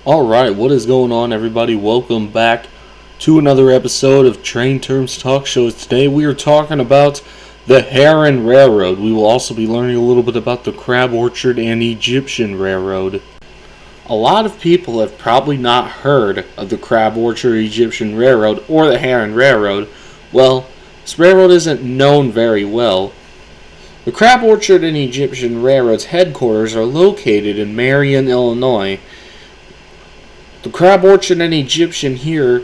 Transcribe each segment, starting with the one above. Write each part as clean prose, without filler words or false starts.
Alright, what is going on, everybody? Welcome back to another episode of Train Terms Talk Shows. Today we are talking about the Herrin Railroad. We will also be learning a little bit about the Crab Orchard and Egyptian Railroad. A lot of people have probably not heard of the Crab Orchard Egyptian Railroad or the Herrin Railroad. Well, this railroad isn't known very well. The Crab Orchard and Egyptian Railroad's headquarters are located in Marion, Illinois. The Crab Orchard and Egyptian here,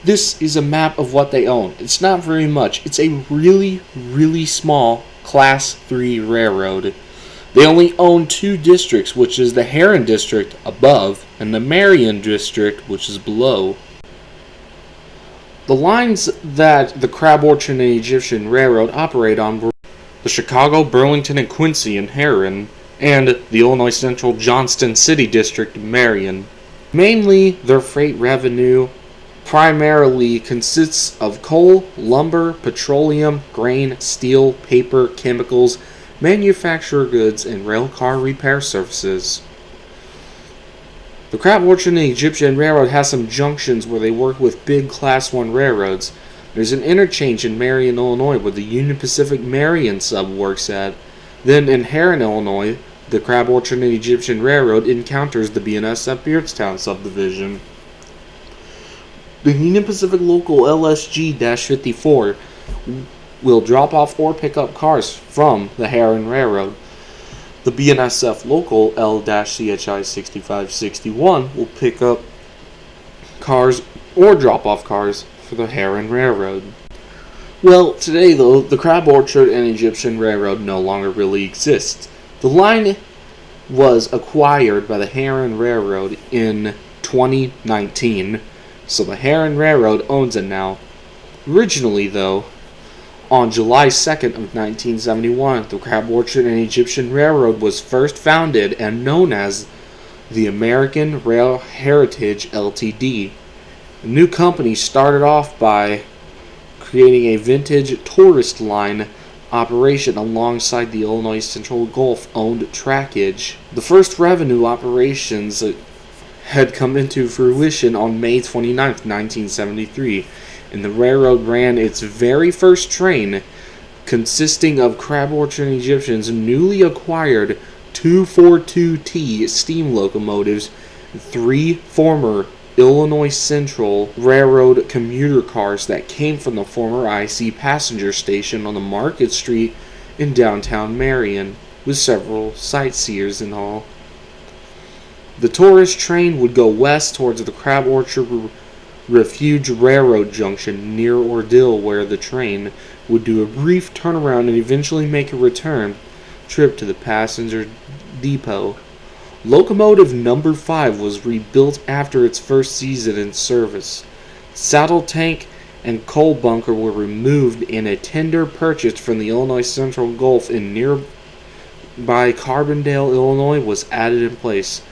this is a map of what they own. It's not very much. It's a really small Class 3 railroad. They only own two districts, which is the Herrin District above and the Marion District, which is below. The lines that the Crab Orchard and Egyptian Railroad operate on were the Chicago, Burlington, and Quincy in Herrin, and the Illinois Central Johnston City District in Marion. Mainly, their freight revenue primarily consists of coal, lumber, petroleum, grain, steel, paper, chemicals, manufacturer goods, and railcar repair services. The Crab Orchard and Egyptian Railroad has some junctions where they work with big Class 1 railroads. There's an interchange in Marion, Illinois, where the Union Pacific Marion sub works at. Then in Herrin, Illinois, the Crab Orchard and Egyptian Railroad encounters the BNSF Beardstown subdivision. The Union Pacific Local LSG-54 will drop off or pick up cars from the Herrin Railroad. The BNSF Local L-CHI 6561 will pick up cars or drop off cars for the Herrin Railroad. Well, today though, the Crab Orchard and Egyptian Railroad no longer really exists. The line was acquired by the Herrin Railroad in 2019, so the Herrin Railroad owns it now. Originally, though, on July 2nd of 1971, the Crab Orchard and Egyptian Railroad was first founded and known as the American Rail Heritage Ltd. The new company started off by creating a vintage tourist line operation alongside the Illinois Central Gulf-owned trackage. The first revenue operations had come into fruition on May 29, 1973, and the railroad ran its very first train, consisting of Crab Orchard and Egyptian's newly acquired 242T steam locomotives, three former Illinois Central Railroad commuter cars that came from the former IC passenger station on the Market Street in downtown Marion, with several sightseers and all. The tourist train would go west towards the Crab Orchard Refuge Railroad Junction near Ordeal, where the train would do a brief turnaround and eventually make a return trip to the passenger depot. Locomotive number 5 was rebuilt after its first season in service. Saddle tank and coal bunker were removed, and a tender purchased from the Illinois Central Gulf in nearby Carbondale, Illinois was added in place.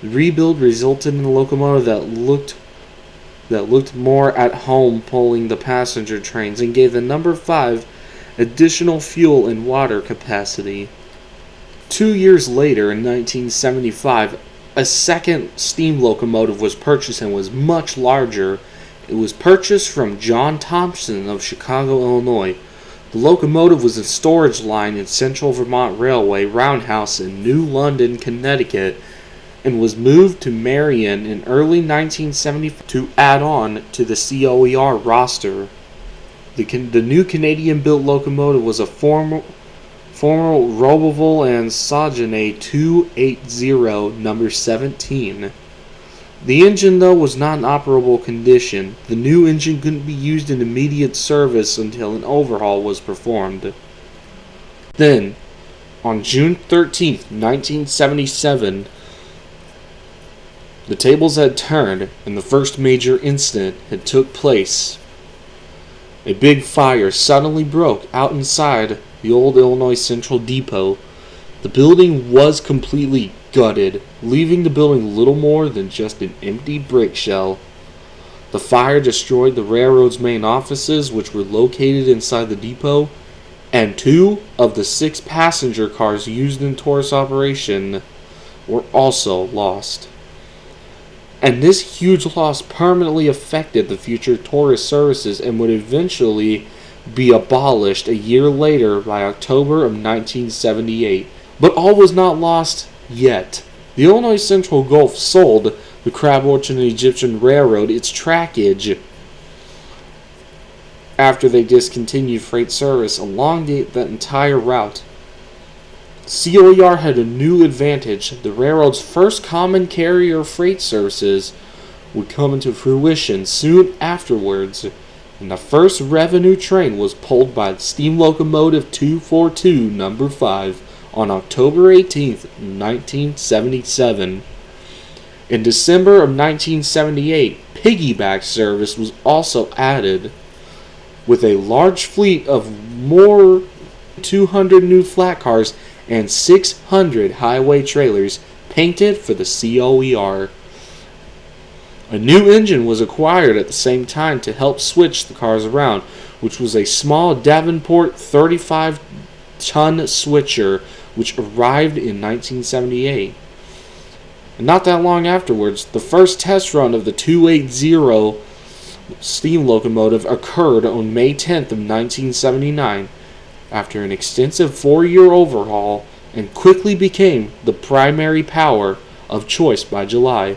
The rebuild resulted in a locomotive that looked more at home pulling the passenger trains and gave the number 5 additional fuel and water capacity. 2 years later, in 1975, a second steam locomotive was purchased and was much larger. It was purchased from John Thompson of Chicago, Illinois. The locomotive was a storage line in Central Vermont Railway Roundhouse in New London, Connecticut, and was moved to Marion in early 1975 to add on to the COER roster. The new Canadian-built locomotive was a former Roberval and Saguenay 280 number 17. The engine, though, was not in operable condition. The new engine couldn't be used in immediate service until an overhaul was performed. Then, on June 13, 1977, the tables had turned and the first major incident had took place. A big fire suddenly broke out inside the old Illinois Central Depot. The building was completely gutted, leaving the building little more than just an empty brick shell. The fire destroyed the railroad's main offices, which were located inside the depot, and 2 of the 6 passenger cars used in tourist operation were also lost. And this huge loss permanently affected the future tourist services and would eventually be abolished a year later by October of 1978. But all was not lost yet. The Illinois Central Gulf sold the Crab Orchard and Egyptian Railroad its trackage after they discontinued freight service along that entire route. COER had a new advantage. The railroad's first common carrier freight services would come into fruition soon afterwards, and the first revenue train was pulled by the steam locomotive 242 number 5 on October 18, 1977. In December of 1978, piggyback service was also added, with a large fleet of more 200 new flat cars and 600 highway trailers painted for the COER. A new engine was acquired at the same time to help switch the cars around, which was a small Davenport 35-ton switcher which arrived in 1978. And not that long afterwards, the first test run of the 280 steam locomotive occurred on May 10th of 1979 after an extensive 4-year overhaul, and quickly became the primary power of choice by July.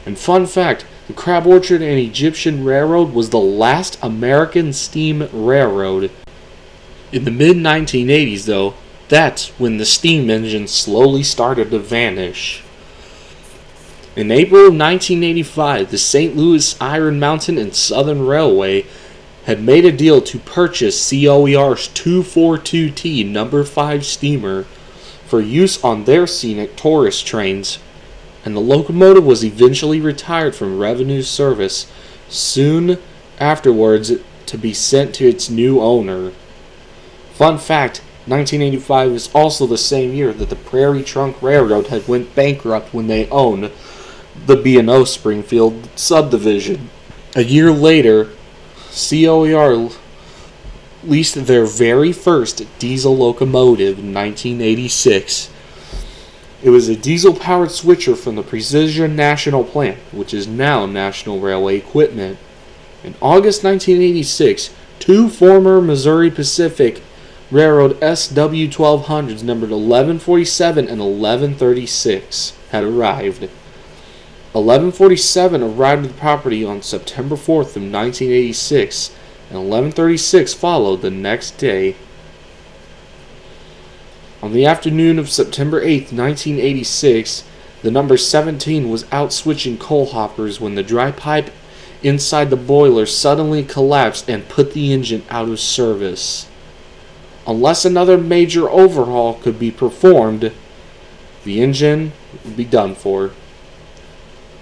And fun fact, the Crab Orchard and Egyptian Railroad was the last American steam railroad. In the mid-1980s, though, that's when the steam engine slowly started to vanish. In April of 1985, the St. Louis Iron Mountain and Southern Railway had made a deal to purchase COER's 242T number 5 steamer for use on their scenic tourist trains, and the locomotive was eventually retired from revenue service soon afterwards to be sent to its new owner. Fun fact, 1985 is also the same year that the Prairie Trunk Railroad had went bankrupt when they owned the B&O Springfield subdivision. A year later, COER leased their very first diesel locomotive in 1986. It was a diesel-powered switcher from the Precision National Plant, which is now National Railway Equipment. In August 1986, two former Missouri Pacific Railroad SW-1200s numbered 1147 and 1136 had arrived. 1147 arrived at the property on September 4th of 1986, and 1136 followed the next day. On the afternoon of September 8th, 1986, the number 17 was out switching coal hoppers when the dry pipe inside the boiler suddenly collapsed and put the engine out of service. Unless another major overhaul could be performed, the engine would be done for.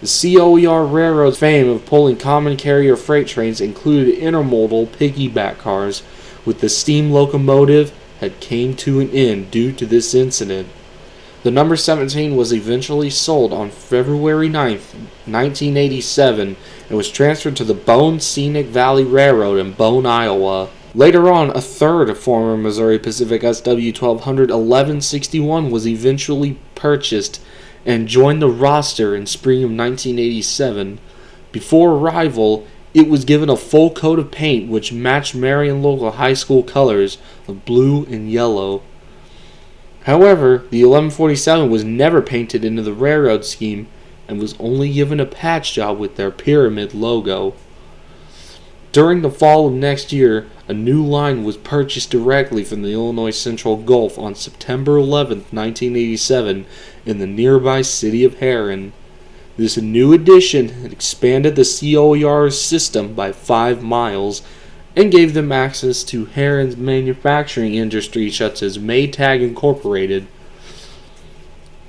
The COER Railroad's fame of pulling common carrier freight trains included intermodal piggyback cars, with the steam locomotive had came to an end due to this incident. The number 17 was eventually sold on February 9th, 1987, and was transferred to the Bone Scenic Valley Railroad in Bone, Iowa. Later on, a third former Missouri Pacific SW-1200 1161 was eventually purchased and joined the roster in spring of 1987. Before arrival, it was given a full coat of paint which matched Marion local high school colors of blue and yellow. However, the 1147 was never painted into the railroad scheme and was only given a patch job with their pyramid logo. During the fall of next year, a new line was purchased directly from the Illinois Central Gulf on September 11, 1987, in the nearby city of Herrin. This new addition had expanded the COER's system by 5 miles and gave them access to Herrin's manufacturing industry such as Maytag Incorporated.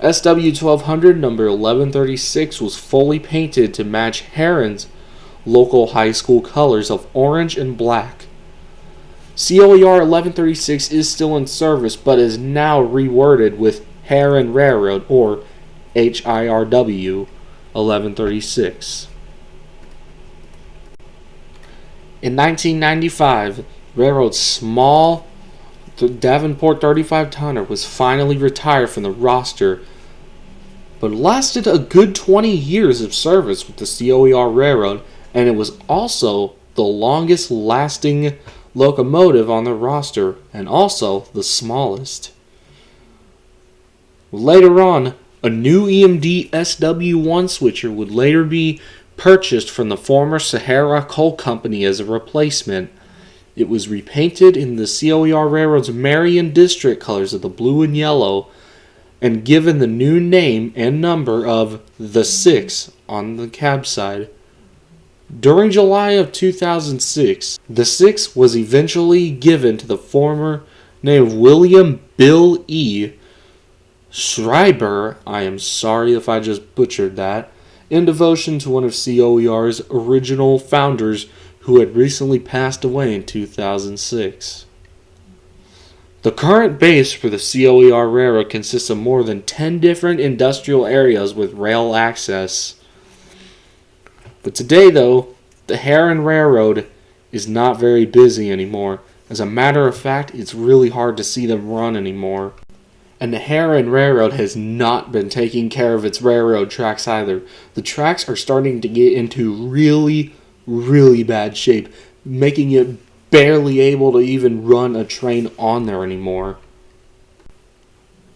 SW-1200 number 1136 was fully painted to match Herrin's local high school colors of orange and black. COER 1136 is still in service but is now reworded with Herrin Railroad or HIRW 1136. In 1995, Railroad's small Davenport 35-tonner was finally retired from the roster but it lasted a good 20 years of service with the COER Railroad, and it was also the longest lasting locomotive on the roster, and also the smallest. Later on, a new EMD SW1 switcher would later be purchased from the former Sahara Coal Company as a replacement. It was repainted in the COER Railroad's Marion District colors of the blue and yellow, and given the new name and number of the 6 on the cab side. During July of 2006, the 6 was eventually given to the former name of William Bill E. Schreiber, I am sorry if I just butchered that, in devotion to one of COER's original founders who had recently passed away in 2006. The current base for the COER Railroad consists of more than 10 different industrial areas with rail access. But today, though, the Herrin Railroad is not very busy anymore. As a matter of fact, it's really hard to see them run anymore. And the Herrin Railroad has not been taking care of its railroad tracks either. The tracks are starting to get into really, really bad shape, making it barely able to even run a train on there anymore.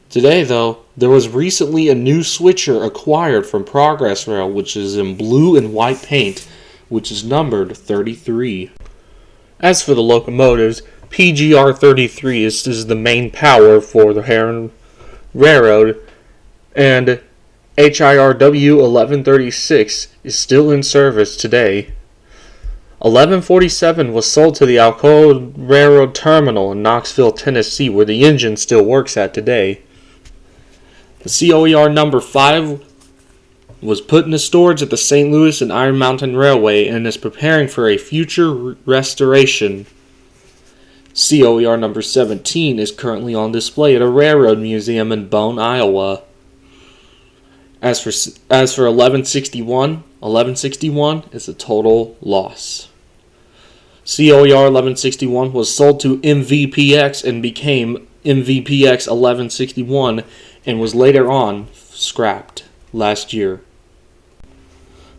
Today, though, there was recently a new switcher acquired from Progress Rail, which is in blue and white paint, which is numbered 33. As for the locomotives, PGR 33 is the main power for the Herrin Railroad, and HIRW 1136 is still in service today. 1147 was sold to the Alcoa Railroad Terminal in Knoxville, Tennessee, where the engine still works at today. The COER number 5 was put into storage at the St. Louis and Iron Mountain Railway and is preparing for a future restoration. COER number 17 is currently on display at a railroad museum in Bone, Iowa. As for 1161 is a total loss. COER 1161 was sold to MVPX and became MVPX 1161 and was later on scrapped last year.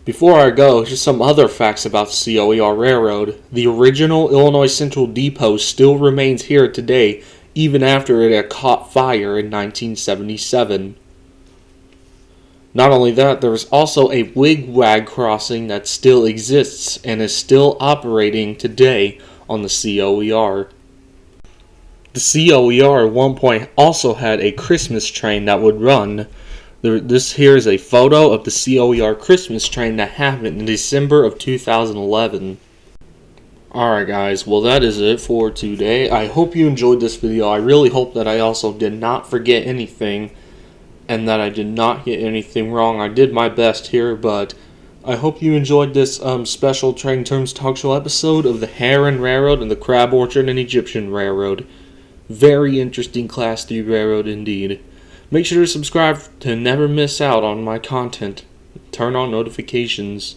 Before I go, just some other facts about the COER Railroad. The original Illinois Central Depot still remains here today, even after it had caught fire in 1977. Not only that, there is also a wigwag crossing that still exists and is still operating today on the COER. The COER at one point also had a Christmas train that would run. This here is a photo of the COER Christmas train that happened in December of 2011. Alright guys, well that is it for today. I hope you enjoyed this video. I really hope that I also did not forget anything and that I did not get anything wrong. I did my best here, but I hope you enjoyed this special Train Terms Talk Show episode of the Herrin Railroad and the Crab Orchard and Egyptian Railroad. Very interesting Class 3 railroad indeed. Make sure to subscribe to never miss out on my content. Turn on notifications.